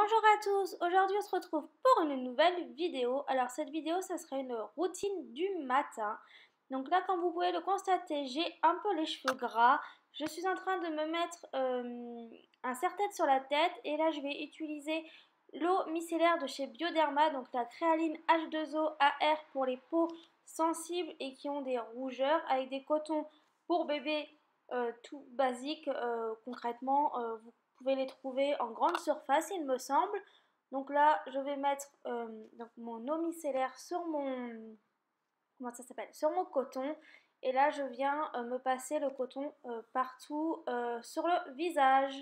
Bonjour à tous, aujourd'hui on se retrouve pour une nouvelle vidéo. Alors cette vidéo ça sera une routine du matin. Donc là comme vous pouvez le constater j'ai un peu les cheveux gras. Je suis en train de me mettre un serre-tête sur la tête et là je vais utiliser l'eau micellaire de chez Bioderma, donc la créaline H2O AR pour les peaux sensibles et qui ont des rougeurs avec des cotons pour bébé tout basique. Concrètement vous pouvez les trouver en grande surface, il me semble. Donc là, je vais mettre donc mon eau micellaire sur mon comment ça s'appelle, sur mon coton. Et là, je viens me passer le coton partout sur le visage.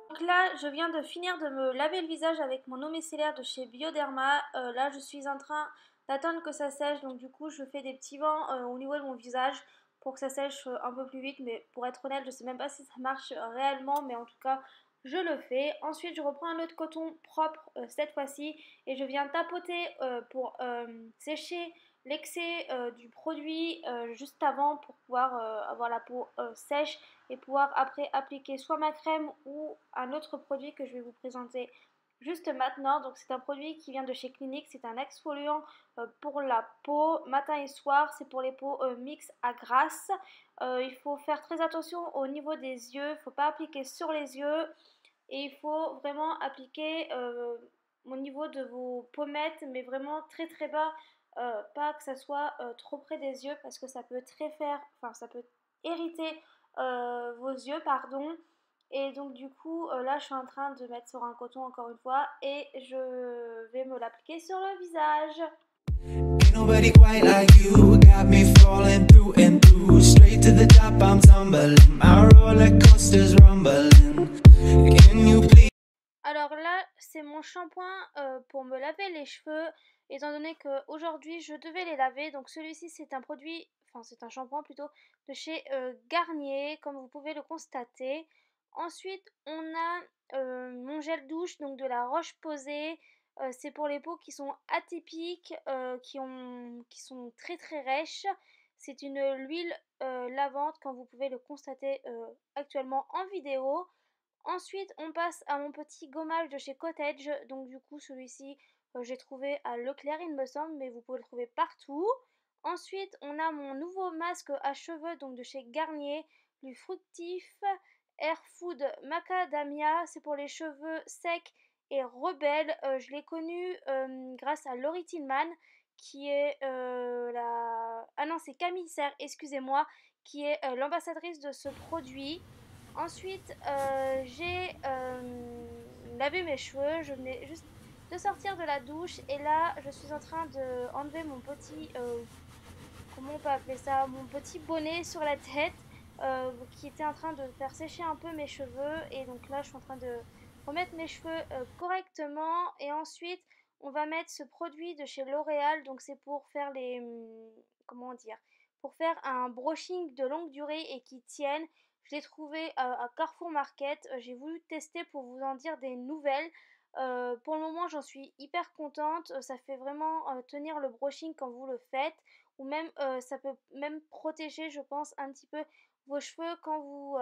Donc là, je viens de finir de me laver le visage avec mon eau micellaire de chez Bioderma. Là, je suis en train d'attendre que ça sèche. Donc du coup, je fais des petits vents au niveau de mon visage pour que ça sèche un peu plus vite. Mais pour être honnête, je ne sais même pas si ça marche réellement. Mais en tout cas, je le fais. Ensuite, je reprends un autre coton propre cette fois-ci. Et je viens tapoter pour sécher l'excès du produit juste avant pour pouvoir avoir la peau sèche et pouvoir après appliquer soit ma crème ou un autre produit que je vais vous présenter juste maintenant. Donc c'est un produit qui vient de chez Clinique, c'est un exfoliant pour la peau matin et soir, c'est pour les peaux mixtes à grasse. Il faut faire très attention au niveau des yeux, il ne faut pas appliquer sur les yeux et il faut vraiment appliquer au niveau de vos pommettes, mais vraiment très très bas, pas que ça soit trop près des yeux parce que ça peut ça peut irriter vos yeux, pardon. Et donc du coup, là je suis en train de mettre sur un coton encore une fois et je vais me l'appliquer sur le visage. Ain't nobody quite like you, got me falling through and through. Straight to the top, I'm tumbling. My roller coaster's rumbling. Can you please? Alors là, c'est mon shampoing pour me laver les cheveux, étant donné qu'aujourd'hui je devais les laver. Donc celui-ci c'est un produit, enfin c'est un shampoing plutôt, de chez Garnier, comme vous pouvez le constater. Ensuite, on a mon gel douche, donc de la Roche-Posay. C'est pour les peaux qui sont atypiques, qui sont très très rêches. C'est une huile lavante, comme vous pouvez le constater actuellement en vidéo. Ensuite, on passe à mon petit gommage de chez Cottage. Donc du coup, celui-ci, j'ai trouvé à Leclerc, il me semble, mais vous pouvez le trouver partout. Ensuite, on a mon nouveau masque à cheveux, donc de chez Garnier, du Fructif Air Food Macadamia. C'est pour les cheveux secs et rebelles. Je l'ai connu grâce à Laurie Tillman, qui est la... Ah non, c'est Camille Serre, excusez-moi, qui est l'ambassadrice de ce produit. Ensuite, j'ai lavé mes cheveux. Je venais juste de sortir de la douche et là, je suis en train de enlever mon petit, comment on peut appeler ça, mon petit bonnet sur la tête qui était en train de faire sécher un peu mes cheveux. Et donc là, je suis en train de remettre mes cheveux correctement. Et ensuite, on va mettre ce produit de chez L'Oréal. Donc c'est pour faire les, comment dire, pour faire un brushing de longue durée et qui tienne. Je l'ai trouvé à Carrefour Market. J'ai voulu tester pour vous en dire des nouvelles. Pour le moment, j'en suis hyper contente. Ça fait vraiment tenir le brushing quand vous le faites. Ou même, ça peut même protéger, je pense, un petit peu vos cheveux quand vous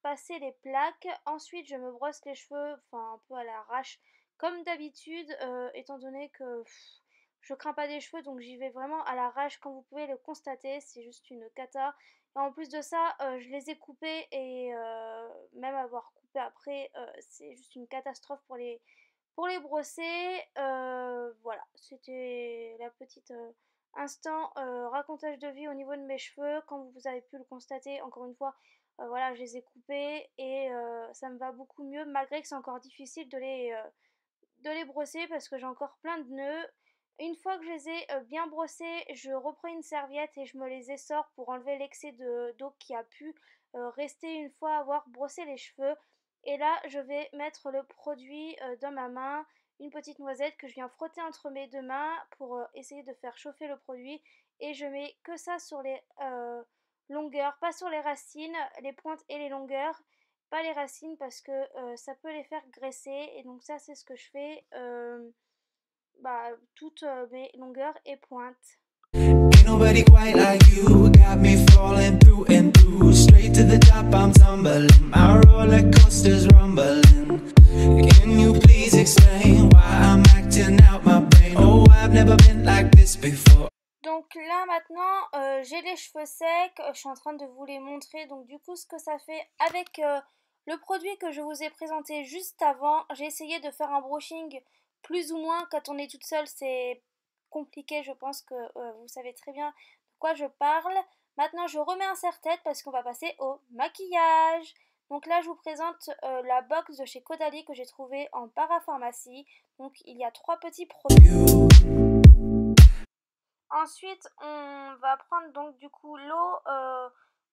passez les plaques. Ensuite, je me brosse les cheveux, enfin un peu à l'arrache, comme d'habitude, étant donné que je crains pas des cheveux, donc j'y vais vraiment à l'arrache, comme vous pouvez le constater, c'est juste une cata. Et en plus de ça, je les ai coupés et même avoir coupé après, c'est juste une catastrophe pour les brosser. Voilà, c'était la petite instant racontage de vie au niveau de mes cheveux. Comme vous avez pu le constater, encore une fois, voilà, je les ai coupés et ça me va beaucoup mieux, malgré que c'est encore difficile de les brosser parce que j'ai encore plein de nœuds. Une fois que je les ai bien brossés, je reprends une serviette et je me les essore pour enlever l'excès d'eau qui a pu rester une fois avoir brossé les cheveux. Et là, je vais mettre le produit dans ma main, une petite noisette que je viens frotter entre mes deux mains pour essayer de faire chauffer le produit. Et je mets que ça sur longueurs, pas sur les racines, les pointes et les longueurs, pas les racines parce que ça peut les faire graisser. Et donc ça c'est ce que je fais, toutes mes longueurs et pointes. Ain't nobody quite like you, got me falling through and through. Straight to the top, I'm tumbling. My roller coaster's rumbling. Can you please explain why I'm acting out my brain? Oh, I've never been like this before. Donc là maintenant, j'ai les cheveux secs, je suis en train de vous les montrer. Donc du coup, ce que ça fait avec le produit que je vous ai présenté juste avant, j'ai essayé de faire un brushing plus ou moins. Quand on est toute seule, c'est compliqué. Je pense que vous savez très bien de quoi je parle. Maintenant, je remets un serre-tête parce qu'on va passer au maquillage. Donc là, je vous présente la box de chez Caudalie que j'ai trouvée en parapharmacie. Donc il y a 3 petits produits. Ensuite, on va prendre donc du coup l'eau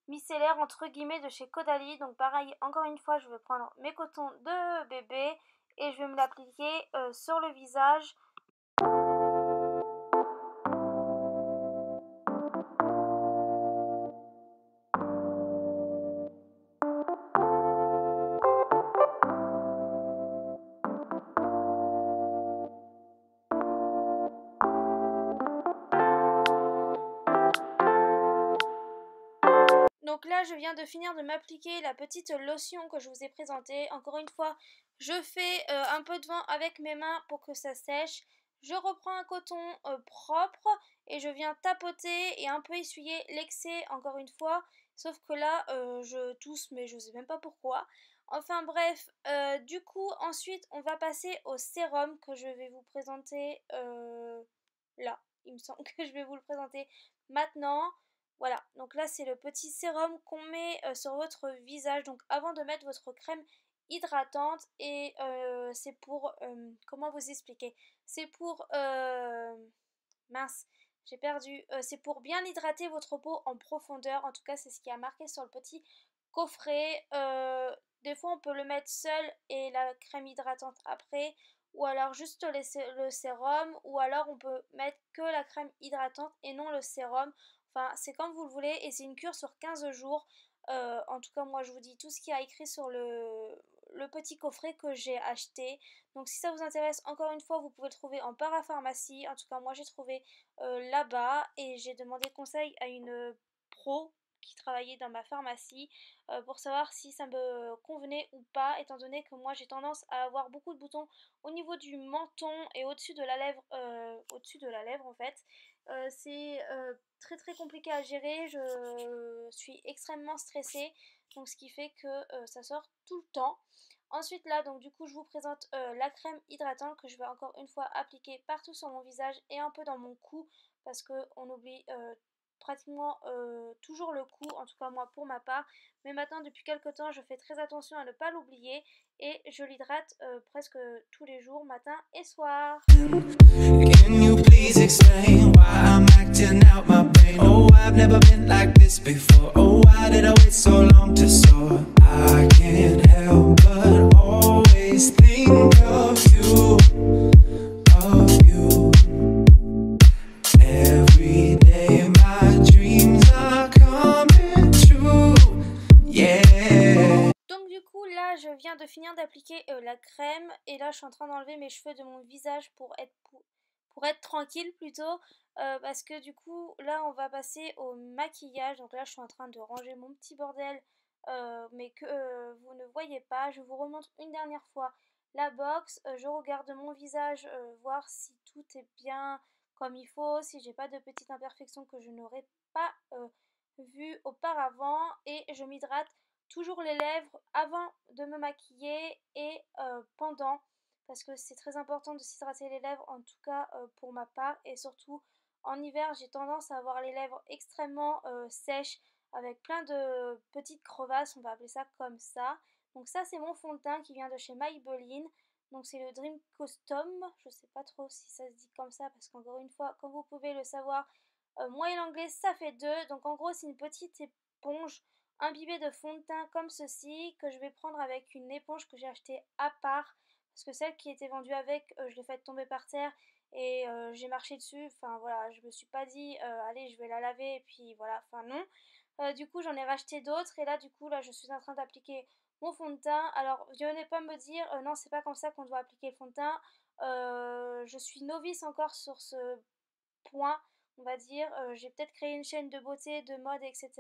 micellaire entre guillemets de chez Caudalie. Donc pareil, encore une fois, je vais prendre mes cotons de bébé et je vais me l'appliquer sur le visage. Donc là, je viens de finir de m'appliquer la petite lotion que je vous ai présentée. Encore une fois, je fais un peu de vent avec mes mains pour que ça sèche. Je reprends un coton propre et je viens tapoter et un peu essuyer l'excès encore une fois. Sauf que là, je tousse mais je sais même pas pourquoi. Enfin bref, du coup, ensuite, on va passer au sérum que je vais vous présenter là. Il me semble que je vais vous le présenter maintenant. Voilà, donc là c'est le petit sérum qu'on met sur votre visage, donc avant de mettre votre crème hydratante et c'est pour, comment vous expliquer, c'est pour, mince, j'ai perdu, c'est pour bien hydrater votre peau en profondeur, en tout cas c'est ce qui a marqué sur le petit coffret. Des fois on peut le mettre seul et la crème hydratante après, ou alors juste le sérum, ou alors on peut mettre que la crème hydratante et non le sérum. Enfin, c'est comme vous le voulez et c'est une cure sur 15 jours. En tout cas, moi je vous dis tout ce qui a écrit sur le petit coffret que j'ai acheté. Donc si ça vous intéresse, encore une fois, vous pouvez le trouver en parapharmacie. En tout cas, moi j'ai trouvé là-bas et j'ai demandé conseil à une pro qui travaillait dans ma pharmacie pour savoir si ça me convenait ou pas, étant donné que moi j'ai tendance à avoir beaucoup de boutons au niveau du menton et au-dessus de la lèvre, en fait. C'est très très compliqué à gérer, je suis extrêmement stressée, donc ce qui fait que ça sort tout le temps. Ensuite là, donc du coup je vous présente la crème hydratante que je vais encore une fois appliquer partout sur mon visage et un peu dans mon cou parce qu'on oublie pratiquement toujours le cou, en tout cas moi pour ma part. Mais maintenant depuis quelques temps je fais très attention à ne pas l'oublier et je l'hydrate presque tous les jours, matin et soir. Can you please explain why I'm acting out my brain? Oh, I've never been like this before. Oh, why did I wait so long to soar? I can't help but always think of you, of you. Every day my dreams are coming true, yeah. Donc du coup là je viens de finir d'appliquer la crème et là je suis en train d'enlever mes cheveux de mon visage pour être tranquille plutôt, parce que du coup là on va passer au maquillage. Donc là je suis en train de ranger mon petit bordel mais que vous ne voyez pas. Je vous remontre une dernière fois la box, je regarde mon visage voir si tout est bien comme il faut, si j'ai pas de petites imperfections que je n'aurais pas vues auparavant, et je m'hydrate toujours les lèvres avant de me maquiller et pendant, parce que c'est très important de s'hydrater les lèvres, en tout cas pour ma part, et surtout en hiver j'ai tendance à avoir les lèvres extrêmement sèches avec plein de petites crevasses, on va appeler ça comme ça. Donc ça c'est mon fond de teint qui vient de chez Maybelline, donc c'est le Dream Custom, je sais pas trop si ça se dit comme ça parce qu'encore une fois comme vous pouvez le savoir, moi et l'anglais ça fait deux. Donc en gros c'est une petite éponge imbibée de fond de teint comme ceci que je vais prendre avec une éponge que j'ai achetée à part parce que celle qui était vendue avec, je l'ai faite tomber par terre et j'ai marché dessus. Enfin voilà, je me suis pas dit allez je vais la laver et puis voilà, enfin non. Du coup, j'en ai racheté d'autres et là, du coup, là, je suis en train d'appliquer mon fond de teint. Alors, venez pas me dire, non, c'est pas comme ça qu'on doit appliquer le fond de teint. Je suis novice encore sur ce point, on va dire. J'ai peut-être créé une chaîne de beauté, de mode, etc.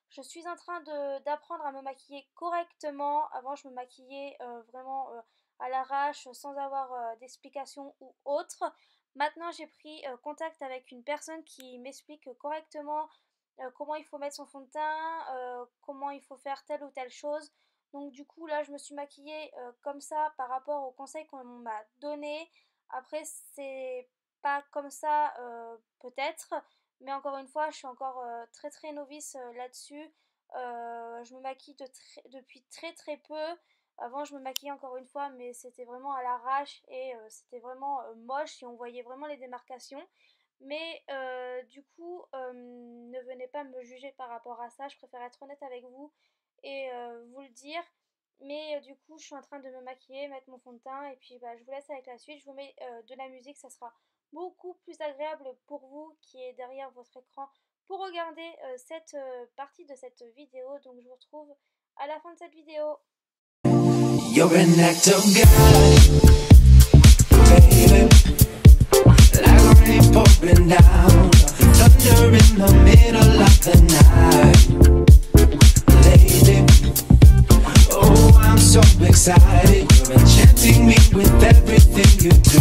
Je suis en train d'apprendre à me maquiller correctement. Avant, je me maquillais vraiment à l'arrache, sans avoir d'explication ou autre. Maintenant, j'ai pris contact avec une personne qui m'explique correctement comment il faut mettre son fond de teint, comment il faut faire telle ou telle chose. Donc du coup, là, je me suis maquillée comme ça par rapport aux conseils qu'on m'a donnés. Après, c'est pas comme ça peut-être, mais encore une fois, je suis encore très très novice là-dessus. Je me maquille depuis très très peu. Avant, je me maquillais encore une fois, mais c'était vraiment à l'arrache et c'était vraiment moche et on voyait vraiment les démarcations. Mais du coup, ne venez pas me juger par rapport à ça. Je préfère être honnête avec vous et vous le dire. Mais du coup, je suis en train de me maquiller, mettre mon fond de teint et puis bah, je vous laisse avec la suite. Je vous mets de la musique, ça sera beaucoup plus agréable pour vous qui est derrière votre écran pour regarder cette partie de cette vidéo. Donc je vous retrouve à la fin de cette vidéo. You're an act of God, baby. Like rain pouring down, thunder in the middle of the night, lady. Oh, I'm so excited. You're enchanting me with everything you do,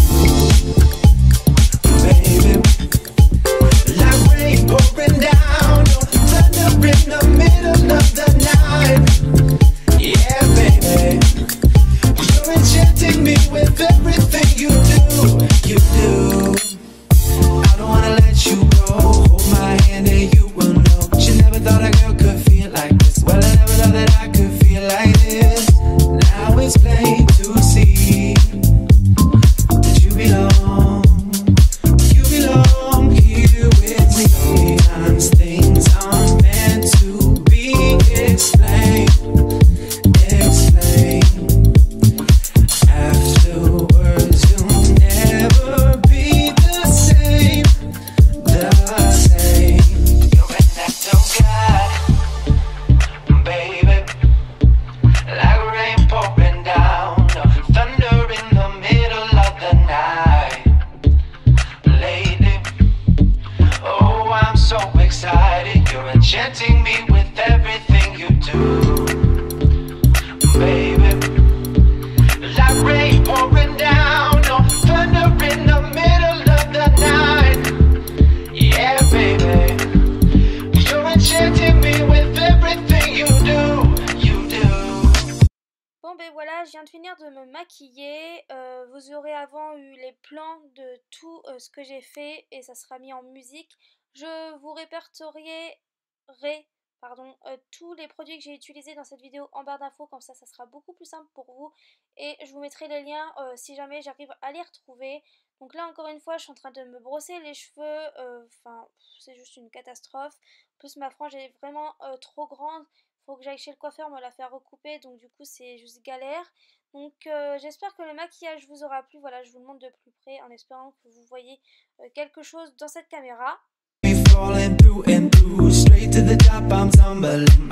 baby. Like rain pouring down, thunder in the middle of the night. Yeah, baby. You're enchanting me with everything you do, you do. I don't wanna let you go. Hold my hand and you will know. You never thought a girl could feel like this. Well, I never thought that I could feel like this. Now it's plain to see that you belong here with me. Sometimes things aren't meant to be explained. Afterwards you'll never be the same, the same. You're an act of God, baby. Like rain pouring down, thunder in the middle of the night, lady. Oh, I'm so excited. You're enchanting me with everything you do, baby. Like rain pouring down, thunder in the middle of the night. Yeah, baby. You're enchanting me with everything you do, you do. Bon ben voilà, je viens de finir de me maquiller. Vous aurez avant eu les plans de tout ce que j'ai fait et ça sera mis en musique. Je vous répertorierai tous les produits que j'ai utilisés dans cette vidéo en barre d'infos, comme ça sera beaucoup plus simple pour vous et je vous mettrai les liens si jamais j'arrive à les retrouver. Donc là encore une fois je suis en train de me brosser les cheveux, enfin c'est juste une catastrophe. En plus ma frange est vraiment trop grande, faut que j'aille chez le coiffeur me la faire recouper, donc du coup c'est juste galère. Donc j'espère que le maquillage vous aura plu. Voilà, je vous le montre de plus près en espérant que vous voyez quelque chose dans cette caméra. Falling through and through, straight to the top, I'm tumbling